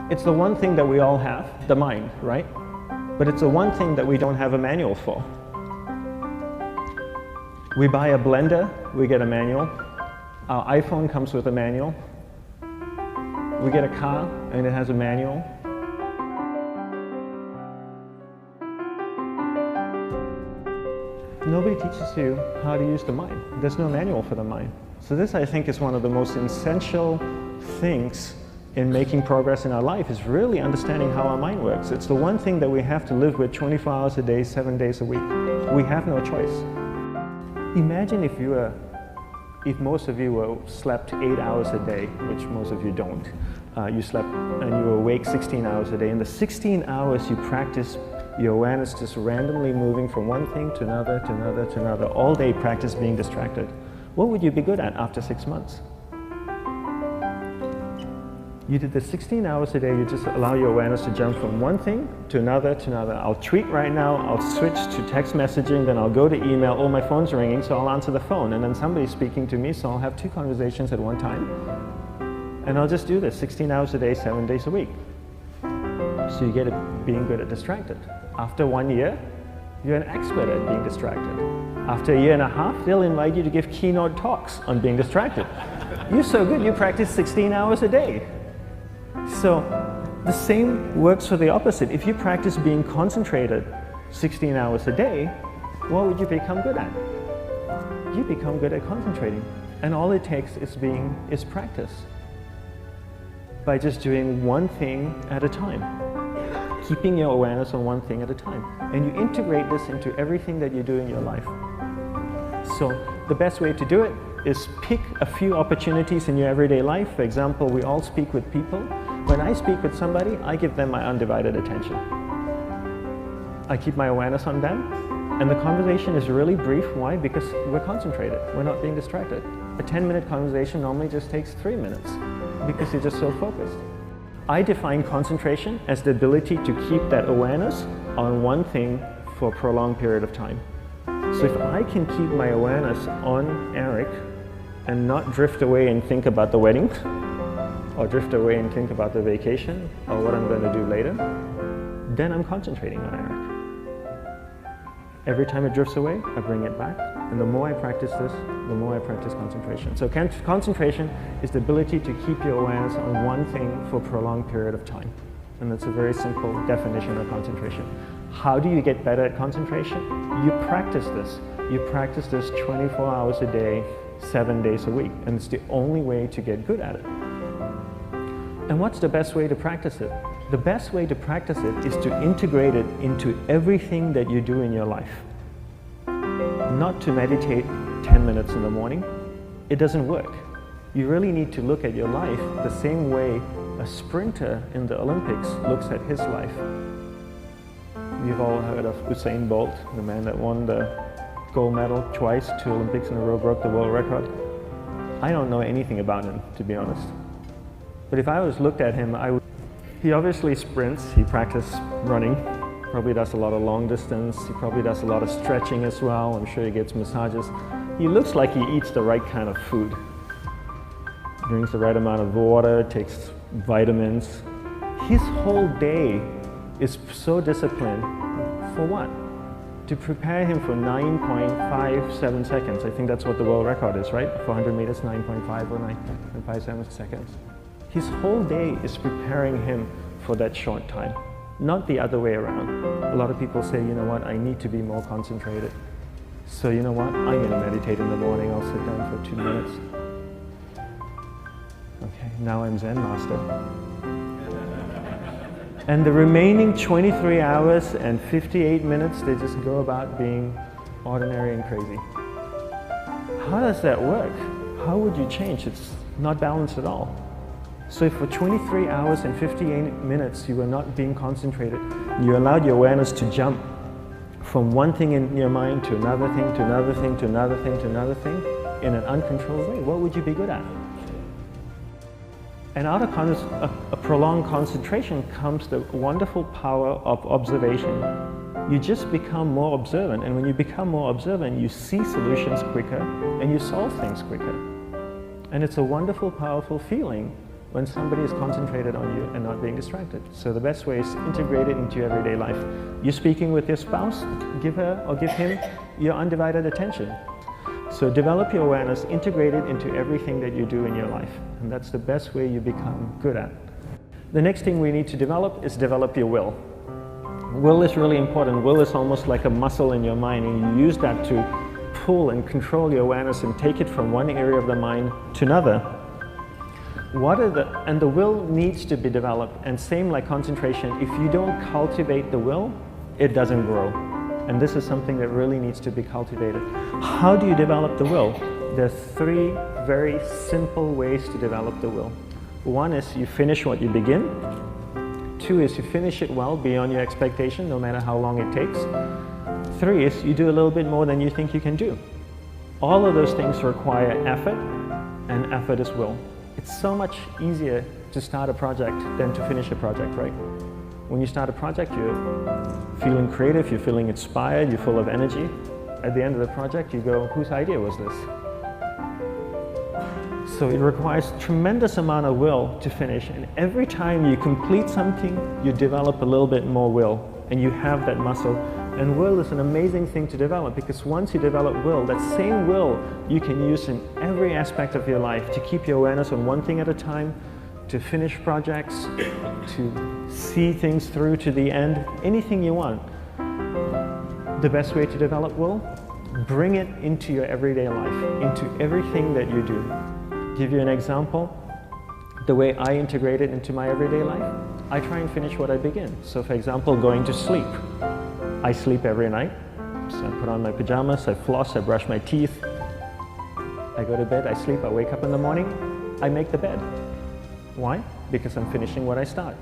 It's the one thing that we all have, the mind, right? But it's the one thing that we don't have a manual for. We buy a blender, we get a manual. Our iPhone comes with a manual. We get a car and it has a manual. Nobody teaches you how to use the mind. There's no manual for the mind. So this, I think, is one of the most essential things in making progress in our life, is really understanding how our mind works. It's the one thing that we have to live with 24 hours a day, 7 days a week. We have no choice. Imagine if most of you slept 8 hours a day, which most of you don't. You slept and you were awake 16 hours a day. In the 16 hours you practice your awareness just randomly moving from one thing to another, to another, to another. All day practice being distracted. What would you be good at after 6 months? You did the 16 hours a day, you just allow your awareness to jump from one thing to another, to another. I'll tweet right now, I'll switch to text messaging, then I'll go to email. Oh, my phone's ringing, so I'll answer the phone. And then somebody's speaking to me, so I'll have 2 conversations at one time. And I'll just do this 16 hours a day, 7 days a week. So you get it being good at distracted. After 1 year, you're an expert at being distracted. After a year and a half, they'll invite you to give keynote talks on being distracted. You're so good, you practice 16 hours a day. So the same works for the opposite. If you practice being concentrated 16 hours a day, what would you become good at? You become good at concentrating. And all it takes is practice. By just doing one thing at a time. Keeping your awareness on one thing at a time. And you integrate this into everything that you do in your life. So the best way to do it is pick a few opportunities in your everyday life. For example, we all speak with people. When I speak with somebody, I give them my undivided attention. I keep my awareness on them, and the conversation is really brief. Why? Because we're concentrated. We're not being distracted. A 10-minute conversation normally just takes 3 minutes because you're just so focused. I define concentration as the ability to keep that awareness on one thing for a prolonged period of time. So if I can keep my awareness on Eric and not drift away and think about the wedding, or drift away and think about the vacation, or what I'm going to do later, then I'm concentrating on Eric. Every time it drifts away, I bring it back. And the more I practice this, the more I practice concentration. So concentration is the ability to keep your awareness on one thing for a prolonged period of time. And that's a very simple definition of concentration. How do you get better at concentration? You practice this. You practice this 24 hours a day, 7 days a week. And it's the only way to get good at it. And what's the best way to practice it? The best way to practice it is to integrate it into everything that you do in your life. Not to meditate 10 minutes in the morning. It doesn't work. You really need to look at your life the same way a sprinter in the Olympics looks at his life. You've all heard of Usain Bolt, the man that won the gold medal twice, 2 Olympics in a row, broke the world record. I don't know anything about him, to be honest. But if I was looked at him, he obviously sprints, he practices running, probably does a lot of long distance, he probably does a lot of stretching as well, I'm sure he gets massages. He looks like he eats the right kind of food. Drinks the right amount of water, takes vitamins. His whole day is so disciplined. For what? To prepare him for 9.57 seconds. I think that's what the world record is, right? 400 meters, 9.5 or 9.57 seconds. His whole day is preparing him for that short time, not the other way around. A lot of people say, you know what, I need to be more concentrated. So you know what, I'm going to meditate in the morning, I'll sit down for 2 minutes. Okay, now I'm Zen master. And the remaining 23 hours and 58 minutes, they just go about being ordinary and crazy. How does that work? How would you change? It's not balanced at all. So if for 23 hours and 58 minutes you were not being concentrated, you allowed your awareness to jump from one thing in your mind to another thing, to another thing, to another thing, to another thing, in an uncontrolled way, what would you be good at? And out of a prolonged concentration comes the wonderful power of observation. You just become more observant, and when you become more observant, you see solutions quicker and you solve things quicker. And it's a wonderful, powerful feeling when somebody is concentrated on you and not being distracted. So the best way is to integrate it into your everyday life. You're speaking with your spouse, give her or give him your undivided attention. So develop your awareness, integrate it into everything that you do in your life. And that's the best way you become good at. The next thing we need to develop is develop your will. Will is really important. Will is almost like a muscle in your mind, and you use that to pull and control your awareness and take it from one area of the mind to another. And the will needs to be developed, and same like concentration, if you don't cultivate the will, it doesn't grow. And this is something that really needs to be cultivated. How do you develop the will? There are 3 very simple ways to develop the will. 1 is you finish what you begin. 2 is you finish it well beyond your expectation, no matter how long it takes. 3 is you do a little bit more than you think you can do. All of those things require effort, and effort is will. It's so much easier to start a project than to finish a project, right? When you start a project, you're feeling creative, you're feeling inspired, you're full of energy. At the end of the project, you go, whose idea was this? So it requires tremendous amount of will to finish, and every time you complete something, you develop a little bit more will, and you have that muscle. And will is an amazing thing to develop, because once you develop will, that same will you can use in every aspect of your life to keep your awareness on one thing at a time, to finish projects, to see things through to the end, anything you want. The best way to develop will, bring it into your everyday life, into everything that you do. Give you an example, the way I integrate it into my everyday life, I try and finish what I begin. So for example, going to sleep. I sleep every night, so I put on my pajamas, I floss, I brush my teeth, I go to bed, I sleep, I wake up in the morning, I make the bed. Why? Because I'm finishing what I start.